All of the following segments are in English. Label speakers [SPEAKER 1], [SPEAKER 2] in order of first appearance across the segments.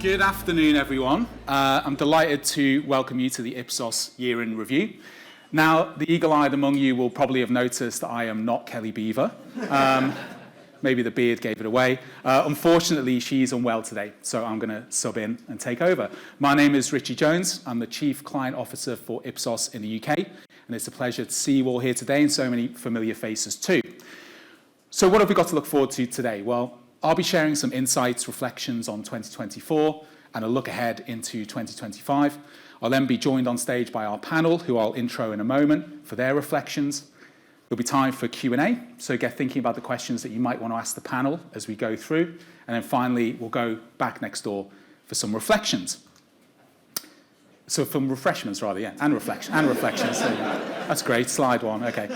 [SPEAKER 1] Good afternoon, everyone. I'm delighted to welcome you to the Ipsos Year in Review. Now, the eagle-eyed among you will probably have noticed that I am not Kelly Beaver. Maybe the beard gave it away. Unfortunately, she's unwell today, so I'm going to sub in and take over. My name is Richie Jones. I'm the Chief Client Officer for Ipsos in the UK, and it's a pleasure to see you all here today and so many familiar faces too. So what have we got to look forward to today? Well, I'll be sharing some insights, reflections on 2024, and a look ahead into 2025. I'll then be joined on stage by our panel, who I'll intro in a moment, for their reflections. There'll be time for Q&A, so get thinking about the questions that you might want to ask the panel as we go through. And then finally, we'll go back next door for some reflections. So from refreshments, rather, yeah, and reflections. So, that's great, slide one, okay.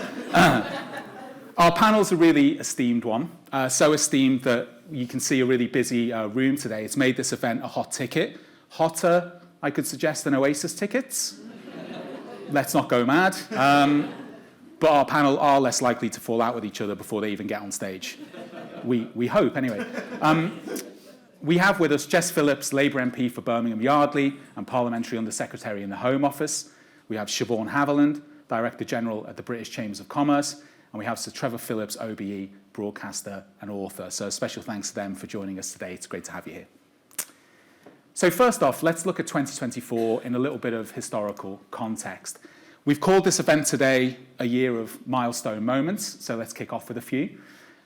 [SPEAKER 1] Our panel's a really esteemed one, so esteemed that you can see a really busy room today. It's made this event a hot ticket. Hotter, I could suggest, than Oasis tickets. Let's not go mad. But our panel are less likely to fall out with each other before they even get on stage. We hope, anyway. We have with us Jess Phillips, Labour MP for Birmingham Yardley and Parliamentary Under-Secretary in the Home Office. We have Siobhan Haviland, Director General at the British Chambers of Commerce. And we have Sir Trevor Phillips, OBE, broadcaster and author. So a special thanks to them for joining us today. It's great to have you here. So first off, let's look at 2024 in a little bit of historical context. We've called this event today a year of milestone moments, so let's kick off with a few.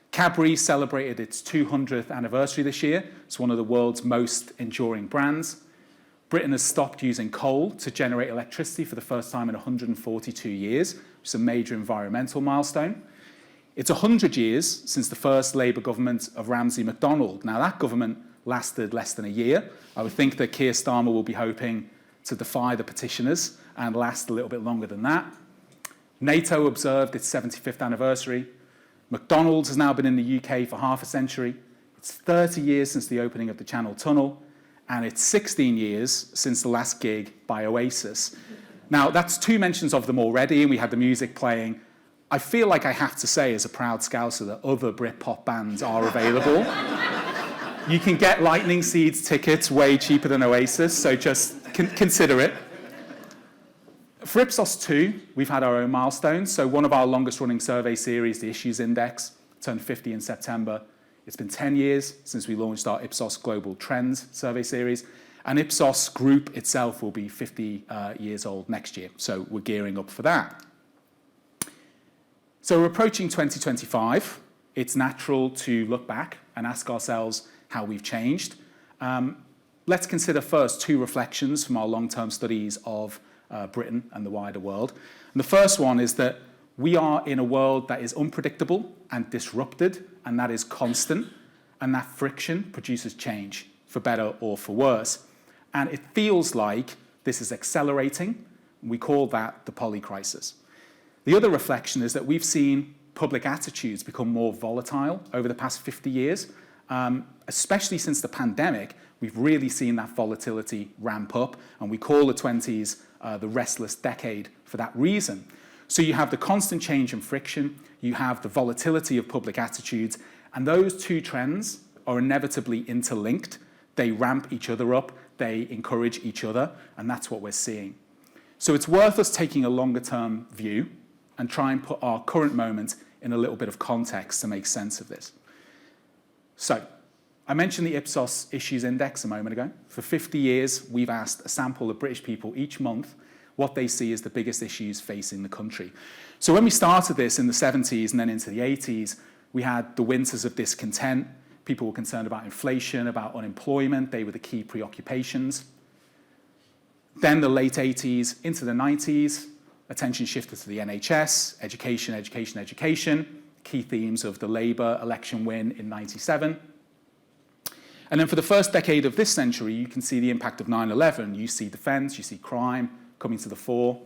[SPEAKER 1] Cadbury celebrated its 200th anniversary this year. It's one of the world's most enduring brands. Britain has stopped using coal to generate electricity for the first time in 142 years, which is a major environmental milestone. It's 100 years since the first Labour government of Ramsay MacDonald. Now, that government lasted less than a year. I would think that Keir Starmer will be hoping to defy the petitioners and last a little bit longer than that. NATO observed its 75th anniversary. McDonald's has now been in the UK for half a century. It's 30 years since the opening of the Channel Tunnel. And it's 16 years since the last gig by Oasis. Now, that's two mentions of them already, and we had the music playing. I feel like I have to say, as a proud Scouser, that other Britpop bands are available. You can get Lightning Seeds tickets way cheaper than Oasis, so just consider it. For Ipsos too, we've had our own milestones. So one of our longest-running survey series, the Issues Index, turned 50 in September. It's been 10 years since we launched our Ipsos Global Trends survey series, and Ipsos Group itself will be 50 years old next year, so we're gearing up for that. So we're approaching 2025. It's natural to look back and ask ourselves how we've changed. Let's consider first two reflections from our long-term studies of Britain and the wider world. And the first one is that we are in a world that is unpredictable and disrupted, and that is constant, and that friction produces change, for better or for worse. And it feels like this is accelerating. We call that the polycrisis. The other reflection is that we've seen public attitudes become more volatile over the past 50 years. Especially since the pandemic, we've really seen that volatility ramp up, and we call the 20s the restless decade for that reason. So you have the constant change and friction, you have the volatility of public attitudes, and those two trends are inevitably interlinked. They ramp each other up, they encourage each other, and that's what we're seeing. So it's worth us taking a longer-term view and try and put our current moment in a little bit of context to make sense of this. So I mentioned the Ipsos Issues Index a moment ago. For 50 years, we've asked a sample of British people each month what they see as the biggest issues facing the country. So when we started this in the 70s and then into the 80s, we had the winters of discontent. People were concerned about inflation, about unemployment. They were the key preoccupations. Then the late 80s into the 90s, attention shifted to the NHS, education, key themes of the Labour election win in 97. And then for the first decade of this century, you can see the impact of 9/11. You see defence, you see crime coming to the fore.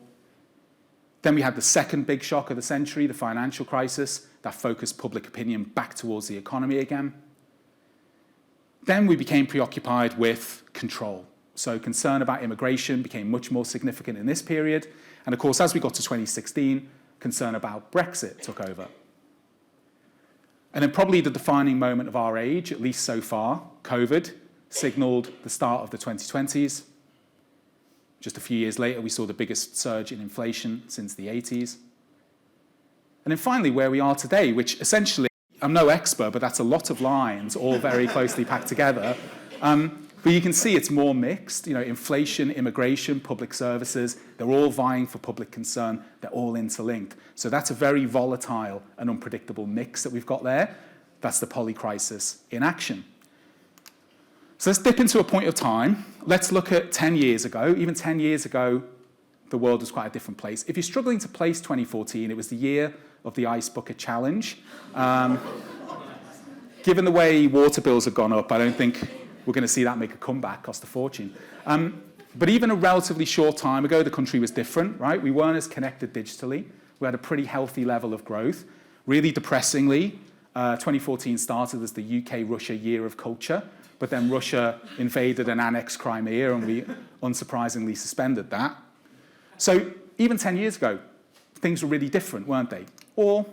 [SPEAKER 1] Then we had the second big shock of the century, the financial crisis, that focused public opinion back towards the economy again. Then we became preoccupied with control. So concern about immigration became much more significant in this period. And of course, as we got to 2016, concern about Brexit took over. And then probably the defining moment of our age, at least so far, COVID, signaled the start of the 2020s. Just a few years later, we saw the biggest surge in inflation since the 80s. And then finally, where we are today, which essentially, I'm no expert, but that's a lot of lines, all very closely packed together. But you can see it's more mixed. Inflation, immigration, public services, they're all vying for public concern. They're all interlinked. So that's a very volatile and unpredictable mix that we've got there. That's the polycrisis in action. So let's dip into a point of time. Let's look at 10 years ago. Even 10 years ago, the world was quite a different place. If you're struggling to place 2014, it was the year of the Ice Bucket Challenge. Given the way water bills have gone up, I don't think we're going to see that make a comeback, cost a fortune. But even a relatively short time ago, the country was different, right? We weren't as connected digitally. We had a pretty healthy level of growth. Really depressingly, 2014 started as the UK-Russia year of culture, but then Russia invaded and annexed Crimea, and we unsurprisingly suspended that. So even 10 years ago, things were really different, weren't they? Or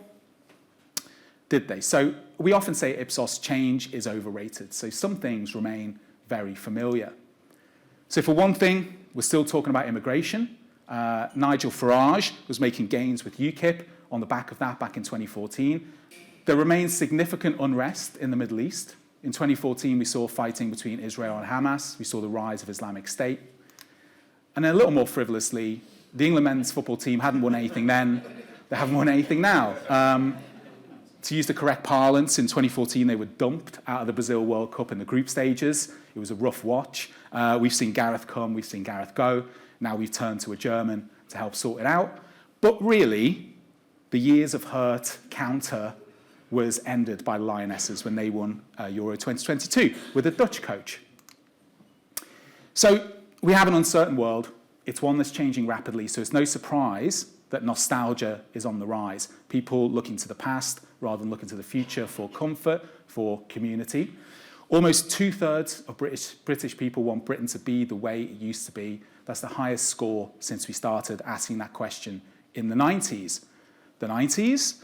[SPEAKER 1] did they? So we often say at Ipsos, change is overrated. So some things remain very familiar. So for one thing, we're still talking about immigration. Nigel Farage was making gains with UKIP on the back of that back in 2014. There remains significant unrest in the Middle East. In 2014, we saw fighting between Israel and Hamas. We saw the rise of Islamic State. And then a little more frivolously, the England men's football team hadn't won anything then. They haven't won anything now. To use the correct parlance, in 2014, they were dumped out of the Brazil World Cup in the group stages. It was a rough watch. We've seen Gareth come, we've seen Gareth go. Now we've turned to a German to help sort it out. But really, the years of hurt counter was ended by the Lionesses when they won Euro 2022 with a Dutch coach. So we have an uncertain world. It's one that's changing rapidly, so it's no surprise that nostalgia is on the rise. People looking to the past rather than looking to the future for comfort, for community. Almost 2/3 of British people want Britain to be the way it used to be. That's the highest score since we started asking that question in the 90s. The 90s?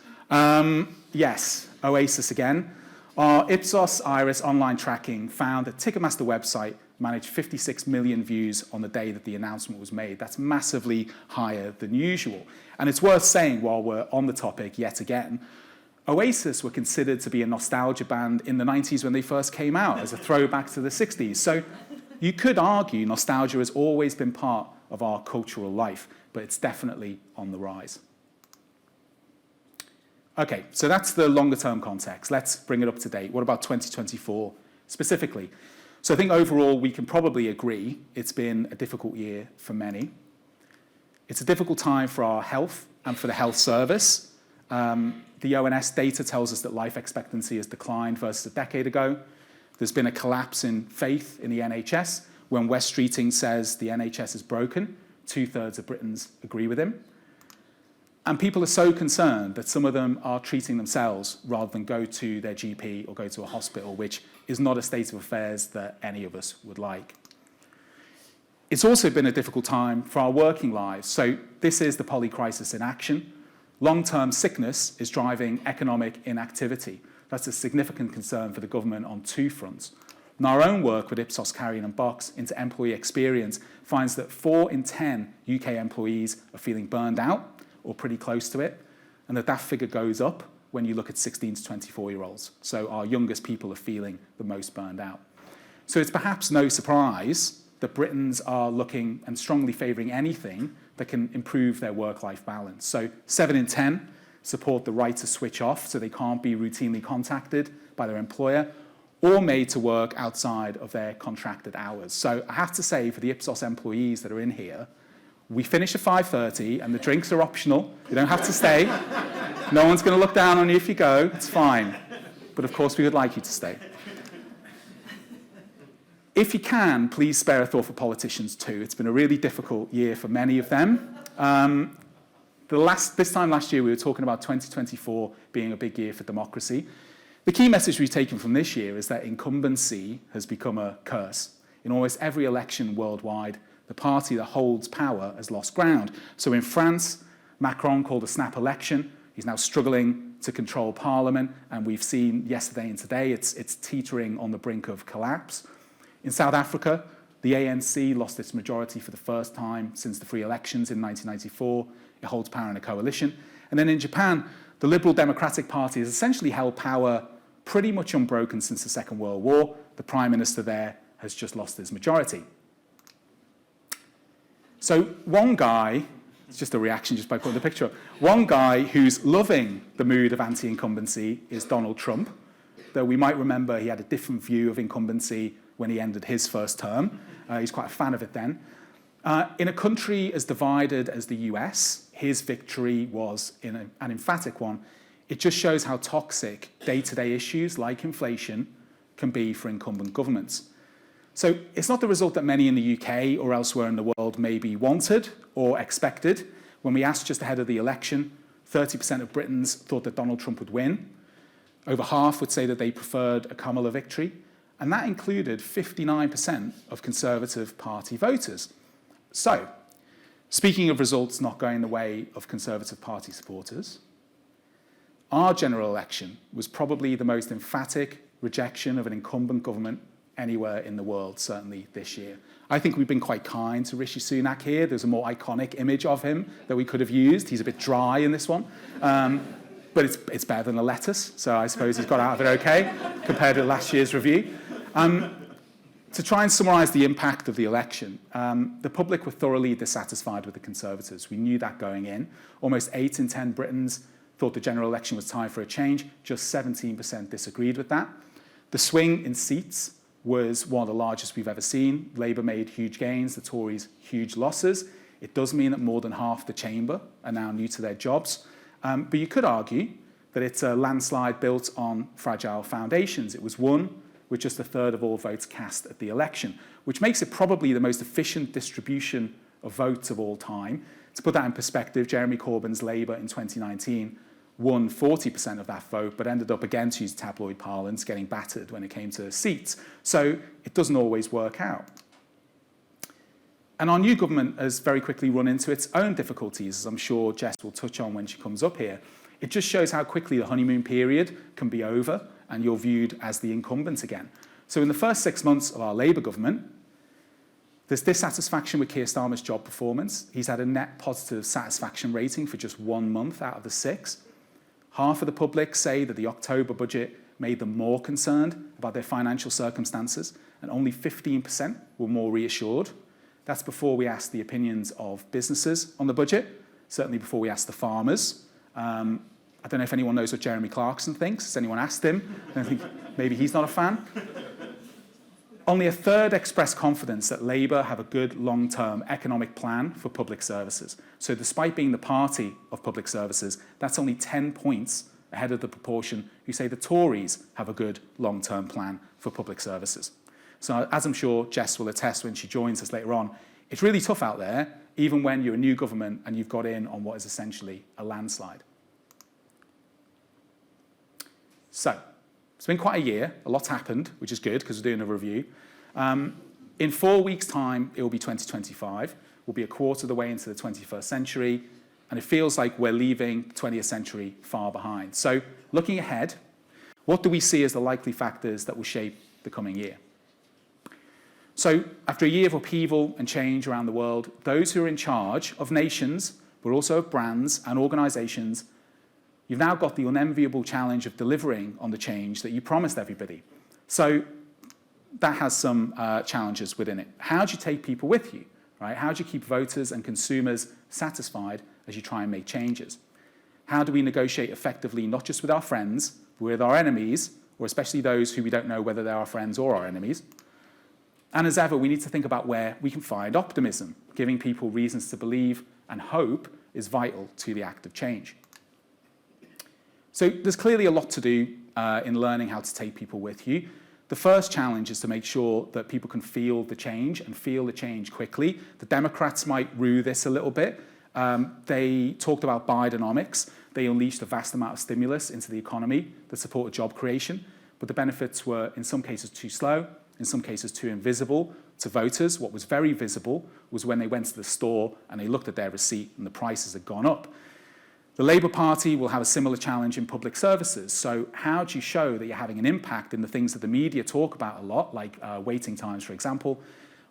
[SPEAKER 1] Yes, Oasis again. Our Ipsos Iris online tracking found that Ticketmaster website managed 56 million views on the day that the announcement was made. That's massively higher than usual. And it's worth saying, while we're on the topic yet again, Oasis were considered to be a nostalgia band in the 90s when they first came out, as a throwback to the 60s. So you could argue nostalgia has always been part of our cultural life, but it's definitely on the rise. Okay, so that's the longer-term context. Let's bring it up to date. What about 2024 specifically? So I think overall we can probably agree it's been a difficult year for many. It's a difficult time for our health and for the health service. The ONS data tells us that life expectancy has declined versus a decade ago. There's been a collapse in faith in the NHS. When Wes Streeting says the NHS is broken, 2/3 of Britons agree with him. And people are so concerned that some of them are treating themselves rather than go to their GP or go to a hospital, which is not a state of affairs that any of us would like. It's also been a difficult time for our working lives. So this is the polycrisis in action. Long-term sickness is driving economic inactivity. That's a significant concern for the government on two fronts. And our own work with Ipsos Carrion and Box into employee experience finds that 4 in 10 UK employees are feeling burned out or pretty close to it, and that figure goes up when you look at 16 to 24-year-olds. So our youngest people are feeling the most burned out. So it's perhaps no surprise that Britons are looking and strongly favouring anything that can improve their work-life balance. So 7 in 10 support the right to switch off so they can't be routinely contacted by their employer or made to work outside of their contracted hours. So I have to say, for the Ipsos employees that are in here, we finish at 5:30 and the drinks are optional. You don't have to stay. No one's going to look down on you if you go. It's fine. But of course, we would like you to stay. If you can, please spare a thought for politicians too. It's been a really difficult year for many of them. This time last year, we were talking about 2024 being a big year for democracy. The key message we've taken from this year is that incumbency has become a curse. In almost every election worldwide, the party that holds power has lost ground. So in France, Macron called a snap election. He's now struggling to control parliament, and we've seen yesterday and today it's teetering on the brink of collapse. In South Africa, the ANC lost its majority for the first time since the free elections in 1994. It holds power in a coalition. And then in Japan, the Liberal Democratic Party has essentially held power pretty much unbroken since the Second World War. The Prime Minister there has just lost his majority. So one guy, it's just a reaction just by putting the picture up, one guy who's loving the mood of anti-incumbency is Donald Trump, though we might remember he had a different view of incumbency when he ended his first term. He's quite a fan of it then. In a country as divided as the US, his victory was an emphatic one. It just shows how toxic day-to-day issues like inflation can be for incumbent governments. So it's not the result that many in the UK or elsewhere in the world maybe wanted or expected. When we asked just ahead of the election, 30% of Britons thought that Donald Trump would win. Over half would say that they preferred a Kamala victory. And that included 59% of Conservative Party voters. So, speaking of results not going the way of Conservative Party supporters, our general election was probably the most emphatic rejection of an incumbent government anywhere in the world, certainly this year. I think we've been quite kind to Rishi Sunak here. There's a more iconic image of him that we could have used. He's a bit dry in this one. But it's better than a lettuce, so I suppose he's got out of it okay compared to last year's review. To try and summarise the impact of the election, the public were thoroughly dissatisfied with the Conservatives. We knew that going in. Almost 8 in 10 Britons thought the general election was time for a change. Just 17% disagreed with that. The swing in seats was one of the largest we've ever seen. Labour made huge gains, the Tories huge losses. It does mean that more than half the chamber are now new to their jobs. But you could argue that it's a landslide built on fragile foundations. It was won with just a third of all votes cast at the election, which makes it probably the most efficient distribution of votes of all time. To put that in perspective, Jeremy Corbyn's Labour in 2019 won 40% of that vote, but ended up, again, to use tabloid parlance, getting battered when it came to seats. So it doesn't always work out. And our new government has very quickly run into its own difficulties, as I'm sure Jess will touch on when she comes up here. It just shows how quickly the honeymoon period can be over and you're viewed as the incumbent again. So in the first 6 months of our Labour government, there's dissatisfaction with Keir Starmer's job performance. He's had a net positive satisfaction rating for just 1 month out of the 6. Half of the public say that the October budget made them more concerned about their financial circumstances, and only 15% were more reassured. That's before we asked the opinions of businesses on the budget, certainly before we asked the farmers. I don't know if anyone knows what Jeremy Clarkson thinks. Has anyone asked him? I think maybe he's not a fan. Only a third expressed confidence that Labour have a good long-term economic plan for public services. So despite being the party of public services, that's only 10 points ahead of the proportion who say the Tories have a good long-term plan for public services. So as I'm sure Jess will attest when she joins us later on, it's really tough out there, even when you're a new government and you've got in on what is essentially a landslide. So, it's been quite a year. A lot's happened, which is good because we're doing a review. In 4 weeks' time, it will be 2025. We'll be a quarter of the way into the 21st century, and it feels like we're leaving the 20th century far behind. So, looking ahead, what do we see as the likely factors that will shape the coming year? So, after a year of upheaval and change around the world, those who are in charge of nations, but also of brands and organisations, you've now got the unenviable challenge of delivering on the change that you promised everybody. So that has some challenges within it. How do you take people with you, right? How do you keep voters and consumers satisfied as you try and make changes? How do we negotiate effectively, not just with our friends, but with our enemies, or especially those who we don't know whether they're our friends or our enemies? And as ever, we need to think about where we can find optimism. Giving people reasons to believe and hope is vital to the act of change. So there's clearly a lot to do in learning how to take people with you. The first challenge is to make sure that people can feel the change and feel the change quickly. The Democrats might rue this a little bit. They talked about Bidenomics. They unleashed a vast amount of stimulus into the economy that supported job creation, but the benefits were in some cases too slow, in some cases too invisible to voters. What was very visible was when they went to the store and they looked at their receipt and the prices had gone up. The Labour Party will have a similar challenge in public services. So how do you show that you're having an impact in the things that the media talk about a lot, like waiting times, for example,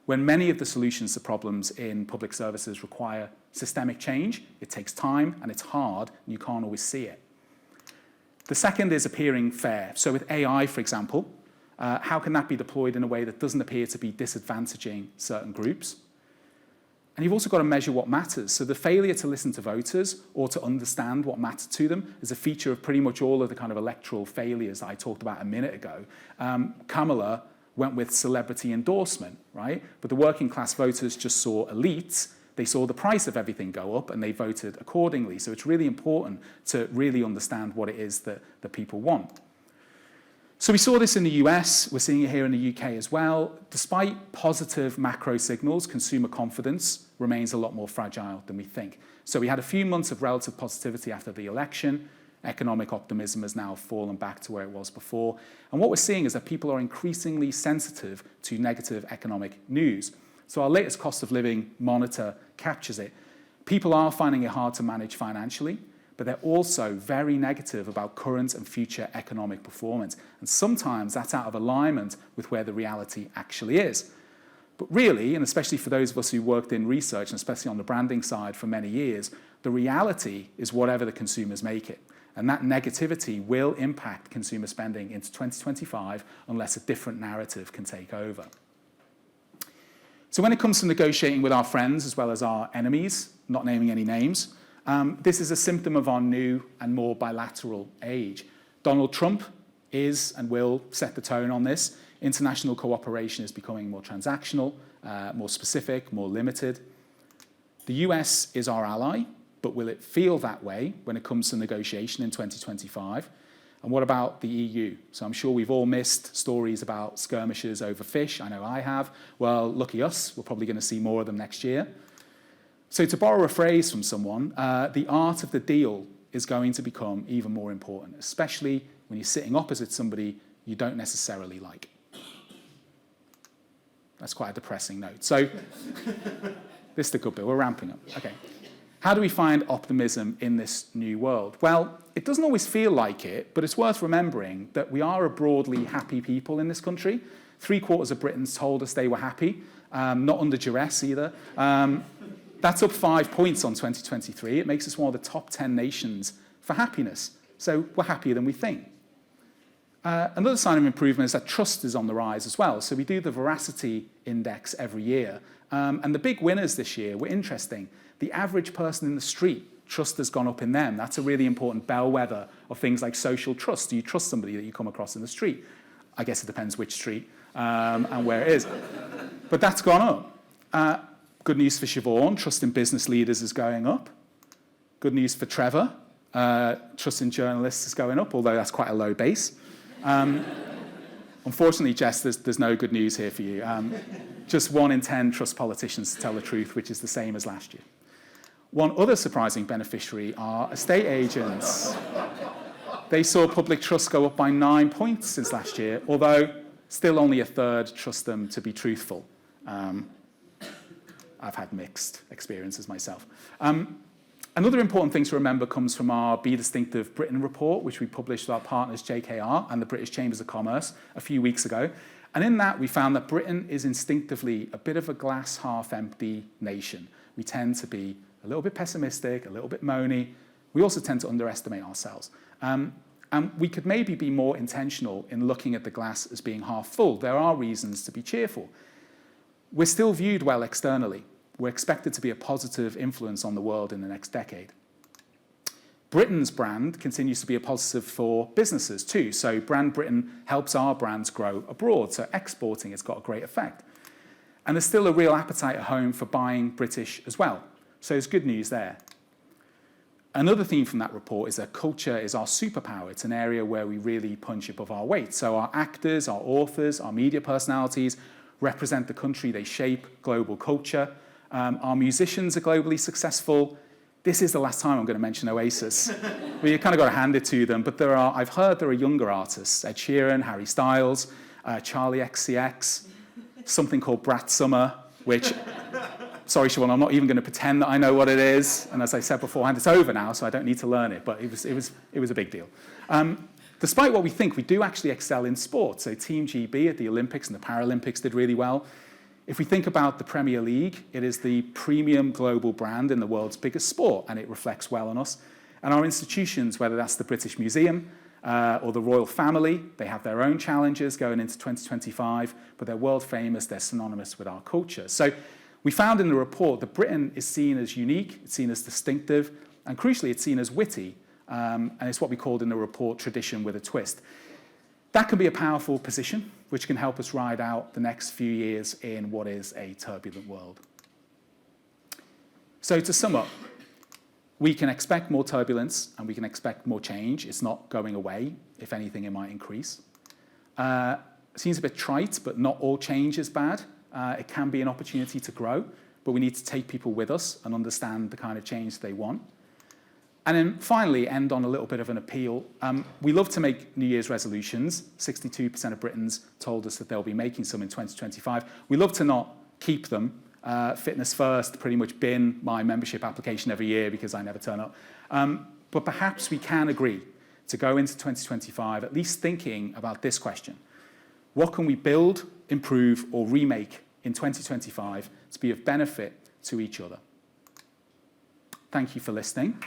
[SPEAKER 1] when many of the solutions to problems in public services require systemic change? It takes time and it's hard, and you can't always see it. The second is appearing fair. So with AI, for example, how can that be deployed in a way that doesn't appear to be disadvantaging certain groups? And you've also got to measure what matters. So the failure to listen to voters or to understand what matters to them is a feature of pretty much all of the kind of electoral failures that I talked about a minute ago. Kamala went with celebrity endorsement, right? But the working class voters just saw elites. They saw the price of everything go up and they voted accordingly. So it's really important to really understand what it is that people want. So we saw this in the US, we're seeing it here in the UK as well. Despite positive macro signals, consumer confidence remains a lot more fragile than we think. So we had a few months of relative positivity after the election. Economic optimism has now fallen back to where it was before. And what we're seeing is that people are increasingly sensitive to negative economic news. So our latest cost of living monitor captures it. People are finding it hard to manage financially, but they're also very negative about current and future economic performance. And sometimes that's out of alignment with where the reality actually is. But really, and especially for those of us who worked in research, and especially on the branding side for many years, the reality is whatever the consumers make it. And that negativity will impact consumer spending into 2025 unless a different narrative can take over. So when it comes to negotiating with our friends as well as our enemies, not naming any names, this is a symptom of our new and more bilateral age. Donald Trump is and will set the tone on this. International cooperation is becoming more transactional, more specific, more limited. The US is our ally, but will it feel that way when it comes to negotiation in 2025? And what about the EU? So I'm sure we've all missed stories about skirmishes over fish. I know I have. Well, lucky us, we're probably going to see more of them next year. So to borrow a phrase from someone, the art of the deal is going to become even more important, especially when you're sitting opposite somebody you don't necessarily like. That's quite a depressing note. So this is the good bit. We're ramping up. Okay. How do we find optimism in this new world? Well, it doesn't always feel like it, but it's worth remembering that we are a broadly happy people in this country. 3/4 of Britons told us they were happy, not under duress either. That's up 5 points on 2023. It makes us one of the top 10 nations for happiness. So we're happier than we think. Another sign of improvement is that trust is on the rise as well. So we do the Veracity Index every year. And the big winners this year were interesting. The average person in the street, trust has gone up in them. That's a really important bellwether of things like social trust. Do you trust somebody that you come across in the street? I guess it depends which street and where it is. But that's gone up. Good news for Siobhan, trust in business leaders is going up. Good news for Trevor, trust in journalists is going up, although that's quite a low base. Unfortunately, Jess, there's no good news here for you. Just 1 in 10 trust politicians to tell the truth, which is the same as last year. One other surprising beneficiary are estate agents. They saw public trust go up by 9 points since last year, although still only a third trust them to be truthful. I've had mixed experiences myself. Another important thing to remember comes from our Be Distinctive Britain report, which we published with our partners JKR and the British Chambers of Commerce a few weeks ago. And in that, we found that Britain is instinctively a bit of a glass half empty nation. We tend to be a little bit pessimistic, a little bit moany. We also tend to underestimate ourselves. And we could maybe be more intentional in looking at the glass as being half full. There are reasons to be cheerful. We're still viewed well externally. We're expected to be a positive influence on the world in the next decade. Britain's brand continues to be a positive for businesses too. So Brand Britain helps our brands grow abroad. So exporting has got a great effect. And there's still a real appetite at home for buying British as well. So there's good news there. Another theme from that report is that culture is our superpower. It's an area where we really punch above our weight. So our actors, our authors, our media personalities represent the country. They shape global culture. Our musicians are globally successful. This is the last time I'm going to mention Oasis. Well, you kind of got to hand it to them. But I've heard there are younger artists, Ed Sheeran, Harry Styles, Charlie XCX, something called Brat Summer, which Sorry, Siobhan, I'm not even going to pretend that I know what it is. And as I said beforehand, it's over now, so I don't need to learn it. But it was a big deal. Despite what we think, we do actually excel in sport. So Team GB at the Olympics and the Paralympics did really well. If we think about the Premier League, it is the premium global brand in the world's biggest sport, and it reflects well on us. And our institutions, whether that's the British Museum or the royal family, they have their own challenges going into 2025, but they're world famous, they're synonymous with our culture. So we found in the report that Britain is seen as unique, it's seen as distinctive, and crucially, it's seen as witty, and it's what we called in the report tradition with a twist. That can be a powerful position, which can help us ride out the next few years in what is a turbulent world. So to sum up, we can expect more turbulence and we can expect more change. It's not going away. If anything, it might increase. Seems a bit trite, but not all change is bad. It can be an opportunity to grow, but we need to take people with us and understand the kind of change they want. And then finally, end on a little bit of an appeal. We love to make New Year's resolutions. 62% of Britons told us that they'll be making some in 2025. We love to not keep them. Fitness First pretty much bin my membership application every year because I never turn up. But perhaps we can agree to go into 2025 at least thinking about this question. What can we build, improve, or remake in 2025 to be of benefit to each other? Thank you for listening.